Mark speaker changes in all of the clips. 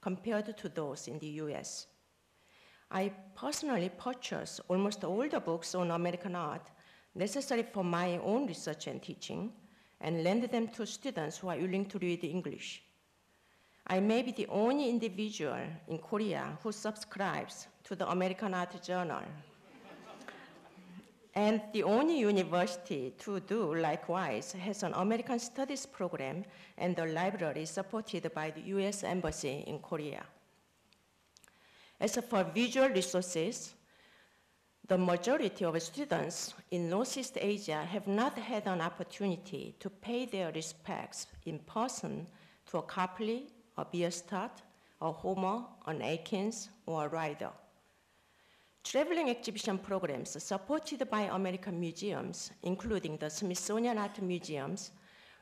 Speaker 1: compared to those in the US. I personally purchased almost all the books on American art necessary for my own research and teaching, and lend them to students who are willing to read English. I may be the only individual in Korea who subscribes to the American Art Journal, and the only university to do likewise has an American Studies program and a library supported by the US Embassy in Korea. As for visual resources, the majority of students in Northeast Asia have not had an opportunity to pay their respects in person to a Copley, a Bierstadt, a Homer, an Iksan, or a Ryder. Traveling exhibition programs supported by American museums, including the Smithsonian Art Museums,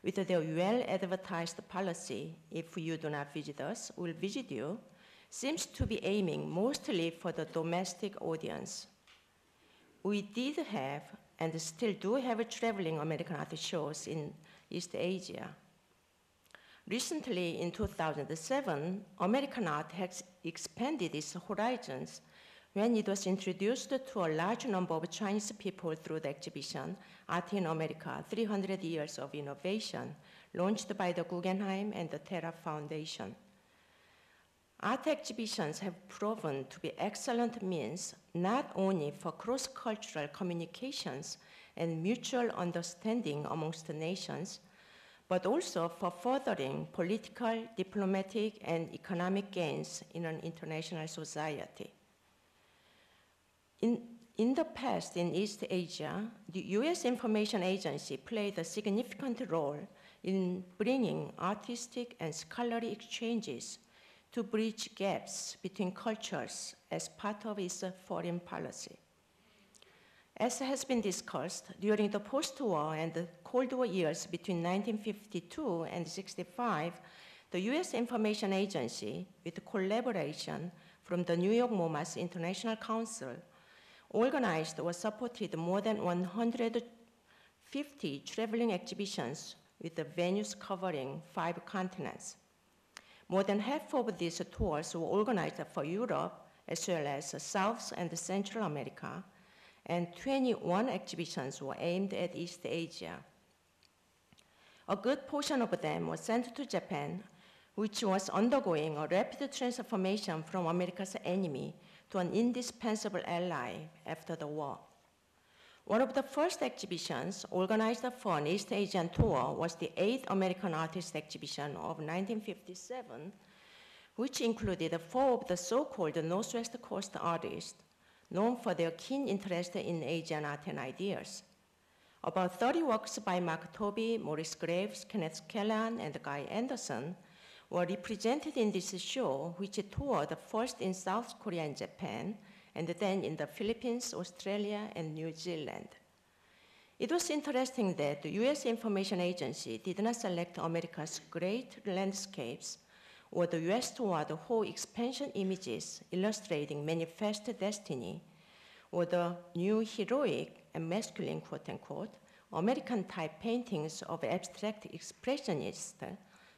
Speaker 1: with their well-advertised policy, if you do not visit us, we'll visit you, seems to be aiming mostly for the domestic audience. We did have, and still do have, traveling American art shows in East Asia. Recently, in 2007, American art has expanded its horizons when it was introduced to a large number of Chinese people through the exhibition, Art in America, 300 Years of Innovation, launched by the Guggenheim and the Terra Foundation. Art exhibitions have proven to be excellent means not only for cross-cultural communications and mutual understanding amongst the nations, but also for furthering political, diplomatic, and economic gains in an international society. In the past, in East Asia, the US Information Agency played a significant role in bringing artistic and scholarly exchanges to bridge gaps between cultures as part of its foreign policy. As has been discussed, during the post-war and the Cold War years between 1952 and 1965, the US Information Agency, with collaboration from the New York MoMA's International Council, organized or supported more than 150 traveling exhibitions with the venues covering 5 continents. More than half of these tours were organized for Europe, as well as South and Central America, and 21 exhibitions were aimed at East Asia. A good portion of them were sent to Japan, which was undergoing a rapid transformation from America's enemy to an indispensable ally after the war. One of the first exhibitions organized for an East Asian tour was the 8th American Artist Exhibition of 1957, which included 4 of the so-called Northwest Coast artists, known for their keen interest in Asian art and ideas. About 30 works by Mark Tobey, Maurice Graves, Kenneth Callan, and Guy Anderson were represented in this show, which toured first in South Korea and Japan, and then in the Philippines, Australia, and New Zealand. It was interesting that the US Information Agency did not select America's great landscapes or the westward whole expansion images illustrating manifest destiny, or the new heroic and masculine, quote unquote, American type paintings of abstract expressionists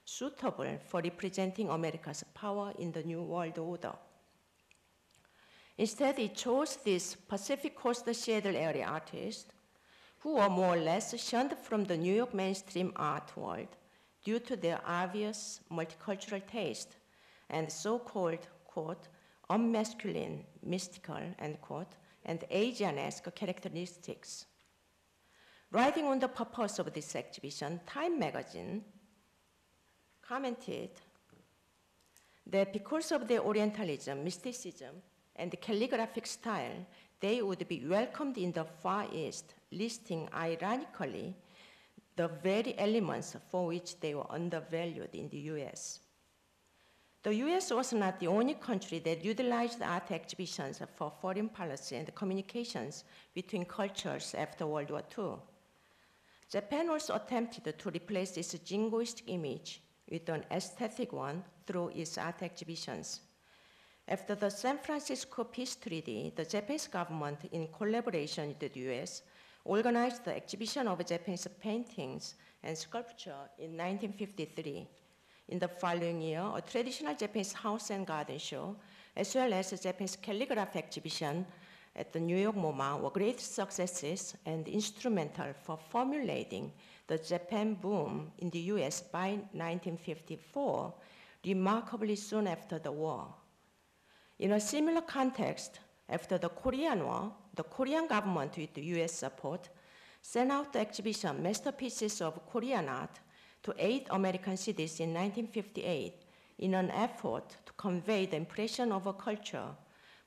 Speaker 1: suitable for representing America's power in the New World Order. Instead, it chose these Pacific Coast Seattle area artists who were more or less shunned from the New York mainstream art world due to their obvious multicultural taste and so-called, quote, unmasculine, mystical, end quote, and Asian-esque characteristics. Writing on the purpose of this exhibition, Time magazine commented that because of their Orientalism, mysticism, and the calligraphic style, they would be welcomed in the Far East, listing ironically the very elements for which they were undervalued in the US. The US was not the only country that utilized art exhibitions for foreign policy and communications between cultures after World War II. Japan also attempted to replace its jingoistic image with an aesthetic one through its art exhibitions. After the San Francisco Peace Treaty, the Japanese government, in collaboration with the US, organized the exhibition of Japanese paintings and sculpture in 1953. In the following year, a traditional Japanese house and garden show, as well as a Japanese calligraphy exhibition at the New York MoMA were great successes and instrumental for formulating the Japan boom in the US by 1954, remarkably soon after the war. In a similar context, after the Korean War, the Korean government, with the US support, sent out the exhibition Masterpieces of Korean Art to 8 American cities in 1958 in an effort to convey the impression of a culture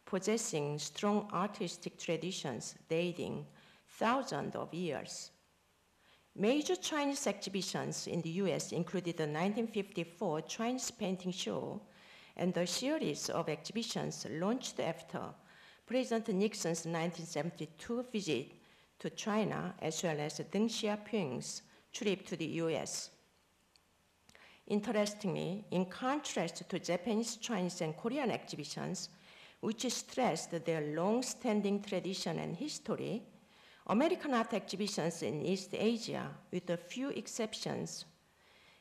Speaker 1: possessing strong artistic traditions dating thousands of years. Major Chinese exhibitions in the US included the 1954 Chinese Painting Show and the series of exhibitions launched after President Nixon's 1972 visit to China, as well as Deng Xiaoping's trip to the US. Interestingly, in contrast to Japanese, Chinese, and Korean exhibitions, which stressed their long-standing tradition and history, American art exhibitions in East Asia, with a few exceptions,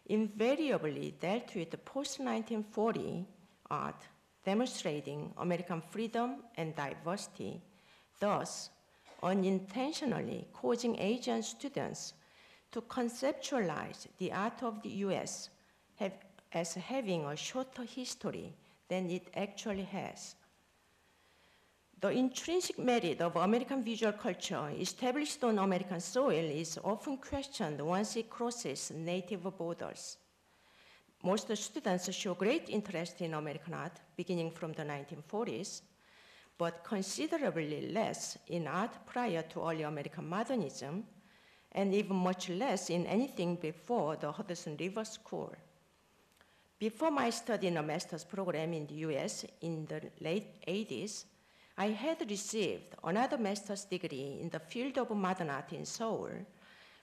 Speaker 1: invariably dealt with post-1940 art, demonstrating American freedom and diversity, thus unintentionally causing Asian students to conceptualize the art of the US as having a shorter history than it actually has. The intrinsic merit of American visual culture established on American soil is often questioned once it crosses native borders. Most students show great interest in American art beginning from the 1940s, but considerably less in art prior to early American modernism, and even much less in anything before the Hudson River School. Before my study in a master's program in the US in the late 80s, I had received another master's degree in the field of modern art in Seoul,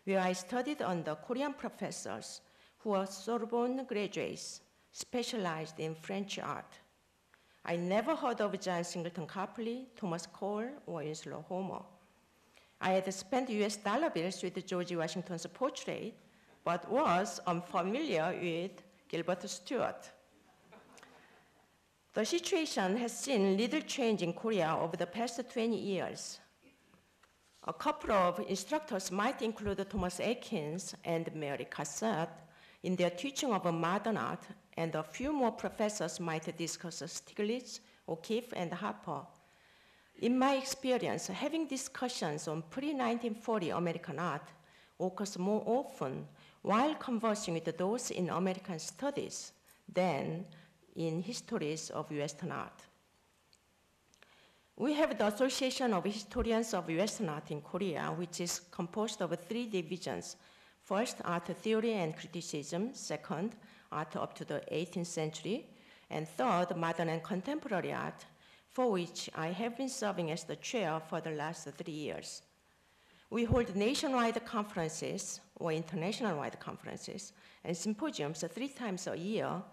Speaker 1: where I studied under Korean professors who were Sorbonne graduates specialized in French art. I never heard of John Singleton Copley, Thomas Cole, or Winslow Homer. I had spent US dollar bills with George Washington's portrait, but was unfamiliar with Gilbert Stuart. The situation has seen little change in Korea over the past 20 years. A couple of instructors might include Thomas Aikins and Mary Cassatt in their teaching of modern art, and a few more professors might discuss Stiglitz, O'Keeffe, and Harper. In my experience, having discussions on pre-1940 American art occurs more often while conversing with those in American studies than in histories of Western art. We have the Association of Historians of Western Art in Korea, which is composed of 3 divisions. First, art theory and criticism. Second, art up to the 18th century. And third, modern and contemporary art, for which I have been serving as the chair for the last 3 years. We hold nationwide conferences or international-wide conferences and symposiums 3 times a year,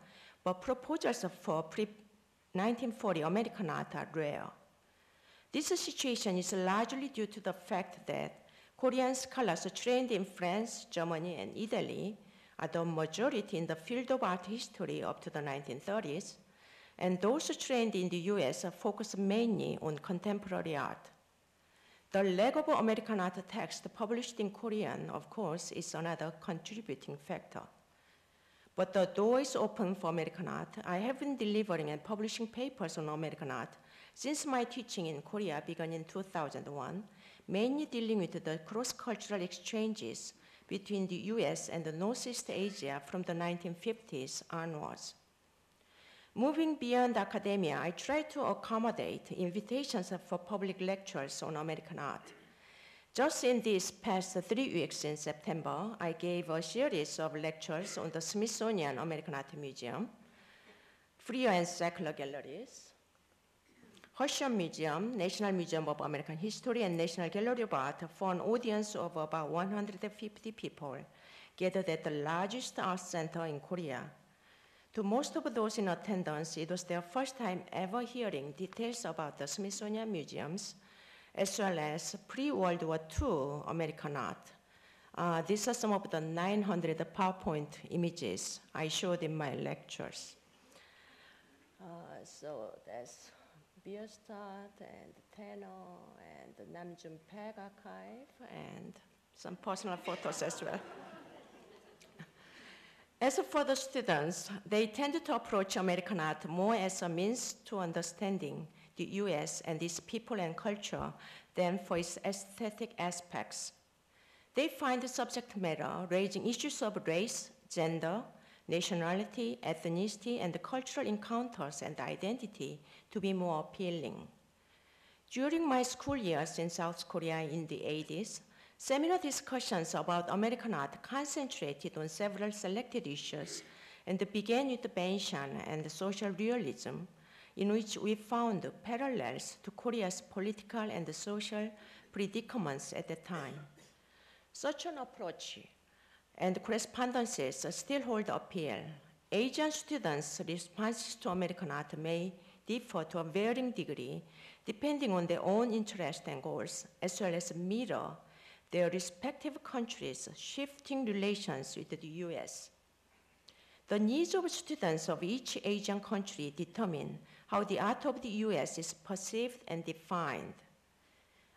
Speaker 1: but proposals for pre-1940 American art are rare. This situation is largely due to the fact that Korean scholars trained in France, Germany, and Italy are the majority in the field of art history up to the 1930s, and those trained in the US focus mainly on contemporary art. The lack of American art text published in Korean, of course, is another contributing factor. But the door is open for American art. I have been delivering and publishing papers on American art since my teaching in Korea began in 2001, mainly dealing with the cross-cultural exchanges between the US and the Northeast Asia from the 1950s onwards. Moving beyond academia, I try to accommodate invitations for public lectures on American art. Just in these past 3 weeks in September, I gave a series of lectures on the Smithsonian American Art Museum, Free and Secular Galleries, Herschel Museum, National Museum of American History, and National Gallery of Art for an audience of about 150 people gathered at the largest art center in Korea. To most of those in attendance, it was their first time ever hearing details about the Smithsonian museums, as well as pre-World War II American art. These are some of the 900 PowerPoint images I showed in my lectures. So there's Bierstadt and Tanner and the Namjoon Paek archive and some personal photos as well. As for the students, they tend to approach American art more as a means to understanding the US and its people and culture than for its aesthetic aspects. They find the subject matter raising issues of race, gender, nationality, ethnicity, and cultural encounters and identity to be more appealing. During my school years in South Korea in the 80s, seminar discussions about American art concentrated on several selected issues and began with Banshan and social realism, in which we found parallels to Korea's political and social predicaments at the time. Such an approach and correspondences still hold appeal. Asian students' responses to American art may differ to a varying degree, depending on their own interests and goals, as well as mirror their respective countries' shifting relations with the US. The needs of students of each Asian country determine how the art of the US is perceived and defined.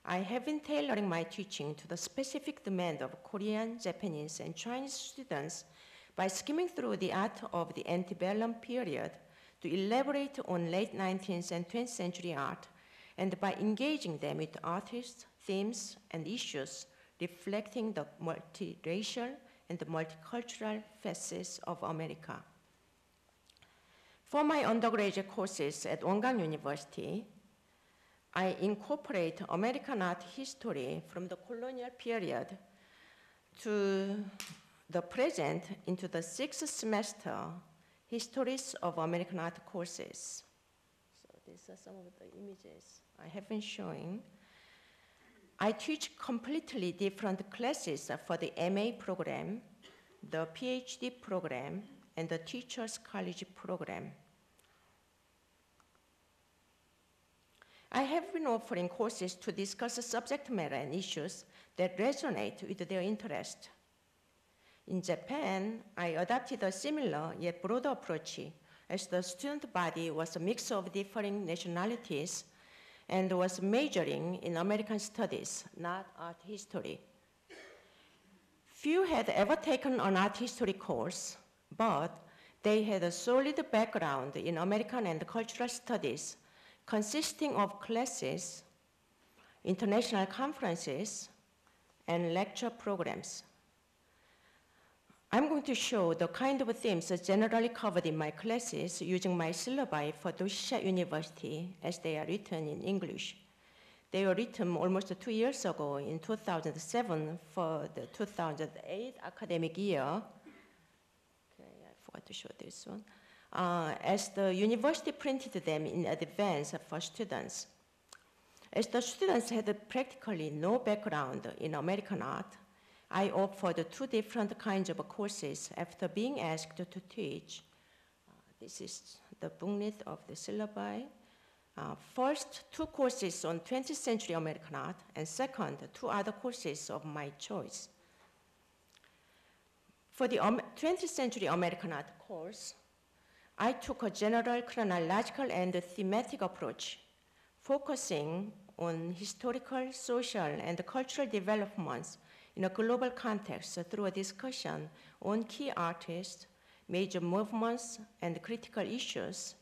Speaker 1: I have been tailoring my teaching to the specific demand of Korean, Japanese, and Chinese students by skimming through the art of the antebellum period to elaborate on late 19th and 20th century art, and by engaging them with artists, themes, and issues reflecting the multiracial and the multicultural facets of America. For my undergraduate courses at Wonkwang University, I incorporate American art history from the colonial period to the present into the 6th semester Histories of American Art courses. So these are some of the images I have been showing. I teach completely different classes for the MA program, the PhD program, and the Teachers College program. I have been offering courses to discuss the subject matter and issues that resonate with their interest. In Japan, I adopted a similar yet broader approach, as the student body was a mix of differing nationalities and was majoring in American studies, not art history. Few had ever taken an art history course, but they had a solid background in American and cultural studies, consisting of classes, international conferences, and lecture programs. I'm going to show the kind of themes generally covered in my classes using my syllabi for Doshisha University as they are written in English. They were written almost 2 years ago in 2007 for the 2008 academic year. Okay, I forgot to show this one. As the university printed them in advance for students. As the students had practically no background in American art, I offered 2 different kinds of courses after being asked to teach. This is the booklet of the syllabi. First, 2 courses on 20th century American art, and second, 2 other courses of my choice. For the 20th century American art course, I took a general chronological and thematic approach, focusing on historical, social, and cultural developments in a global context through a discussion on key artists, major movements, and critical issues.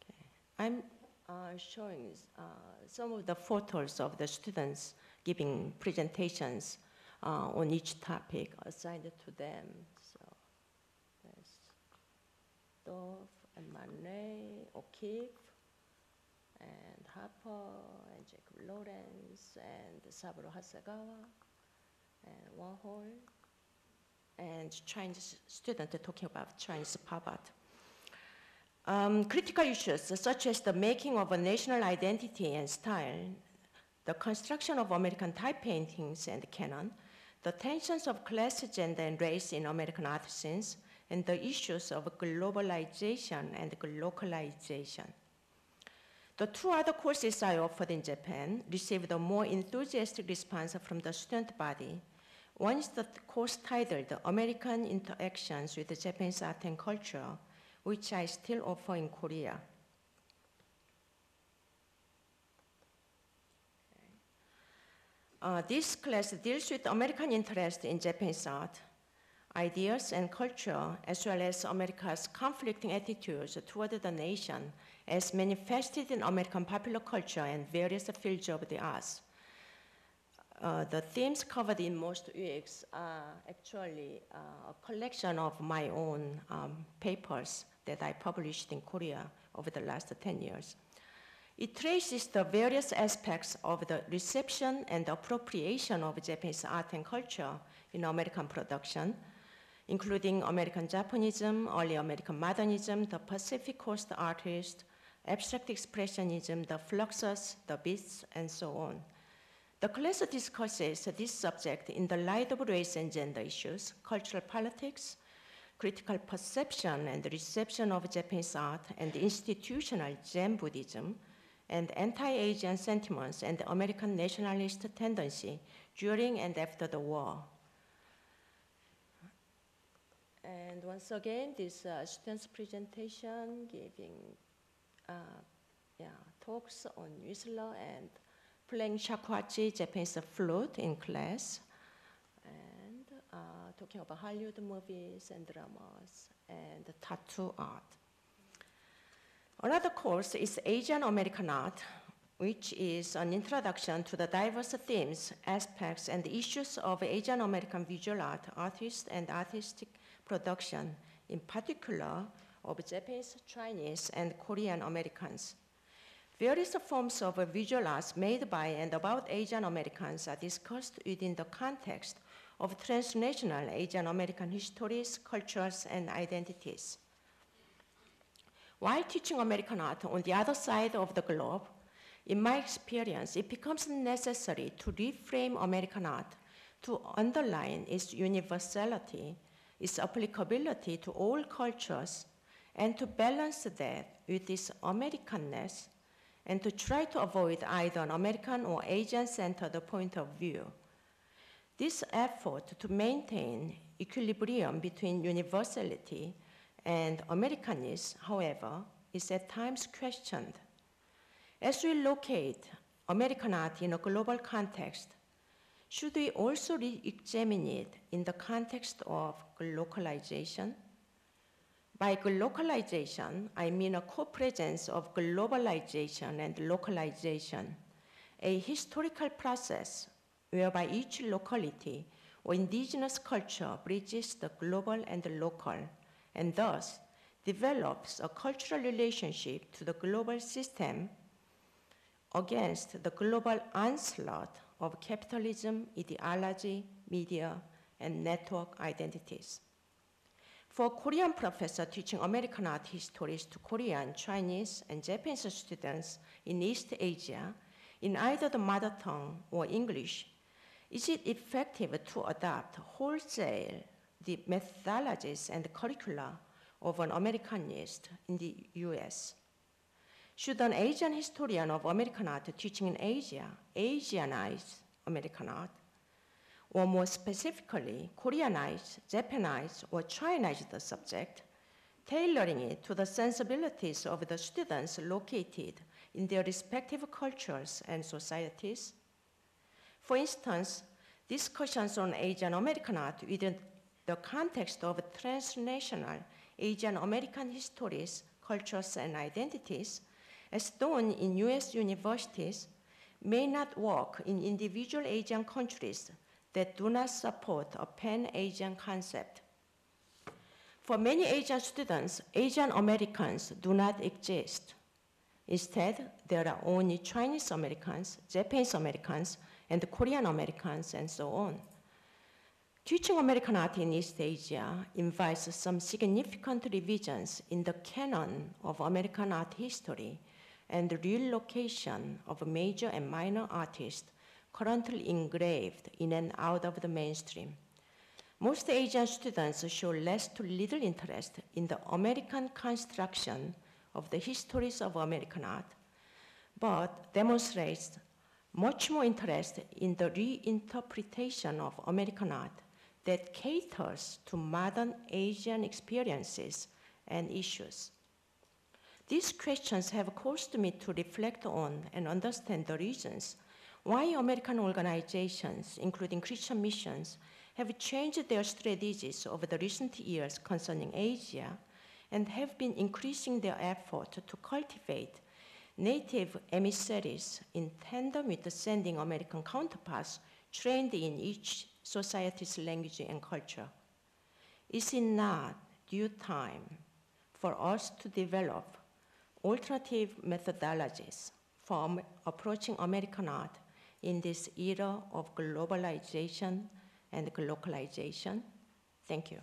Speaker 1: Okay. I'm showing some of the photos of the students giving presentations on each topic assigned to them. So there's Dove and Manet, O'Keeffe, and Harper, and Jacob Lawrence, and Saburo Hasegawa, and Warhol, and Chinese student talking about Chinese pop art. Critical issues such as the making of a national identity and style, the construction of American type paintings and canon, the tensions of class, gender, and race in American art scenes, and the issues of globalization and localization. The two other courses I offered in Japan received a more enthusiastic response from the student body. One is the course titled American Interactions with Japanese Art and Culture, which I still offer in Korea. This class deals with American interest in Japanese art, ideas and culture, as well as America's conflicting attitudes toward the nation as manifested in American popular culture and various fields of the arts. The themes covered in most weeks are actually a collection of my own papers that I published in Korea over the last 10 years. It traces the various aspects of the reception and appropriation of Japanese art and culture in American production, including American Japonism, early American modernism, the Pacific Coast artists, abstract expressionism, the fluxus, the beats, and so on. The class discusses this subject in the light of race and gender issues, cultural politics, critical perception and reception of Japanese art, and institutional Zen Buddhism, and anti-Asian sentiments and American nationalist tendency during and after the war. And once again, this student's presentation giving talks on Whistler and playing shakuhachi, Japanese flute in class, and talking about Hollywood movies and dramas and tattoo art. Another course is Asian American Art, which is an introduction to the diverse themes, aspects, and issues of Asian American visual art, artists, and artistic production, in particular of Japanese, Chinese, and Korean Americans. Various forms of visual arts made by and about Asian Americans are discussed within the context of transnational Asian American histories, cultures, and identities. While teaching American art on the other side of the globe, in my experience, it becomes necessary to reframe American art to underline its universality, its applicability to all cultures, and to balance that with its Americanness, and to try to avoid either an American or Asian-centered point of view. This effort to maintain equilibrium between universality and Americanness, however, is at times questioned. As we locate American art in a global context, should we also re-examine it in the context of localization? By localization, I mean a co-presence of globalization and localization, a historical process whereby each locality or indigenous culture bridges the global and the local, and thus develops a cultural relationship to the global system against the global onslaught of capitalism, ideology, media, and network identities. For a Korean professor teaching American art histories to Korean, Chinese, and Japanese students in East Asia, in either the mother tongue or English, is it effective to adopt wholesale the methodologies and curricula of an Americanist in the US? Should an Asian historian of American art teaching in Asia Asianize American art? Or more specifically, Koreanize, Japanize, or Chinaize the subject, tailoring it to the sensibilities of the students located in their respective cultures and societies? For instance, discussions on Asian American art within the context of transnational Asian American histories, cultures, and identities, as done in US universities, may not work in individual Asian countries that do not support a pan-Asian concept. For many Asian students, Asian Americans do not exist. Instead, there are only Chinese Americans, Japanese Americans, and Korean Americans, and so on. Teaching American art in East Asia invites some significant revisions in the canon of American art history and the relocation of major and minor artists currently engraved in and out of the mainstream. Most Asian students show less to little interest in the American construction of the histories of American art, but demonstrates much more interest in the reinterpretation of American art that caters to modern Asian experiences and issues. These questions have caused me to reflect on and understand the reasons why American organizations, including Christian missions, have changed their strategies over the recent years concerning Asia and have been increasing their effort to cultivate native emissaries in tandem with sending American counterparts trained in each society's language and culture. Is it not due time for us to develop alternative methodologies for approaching American art in this era of globalization and localization? Thank you.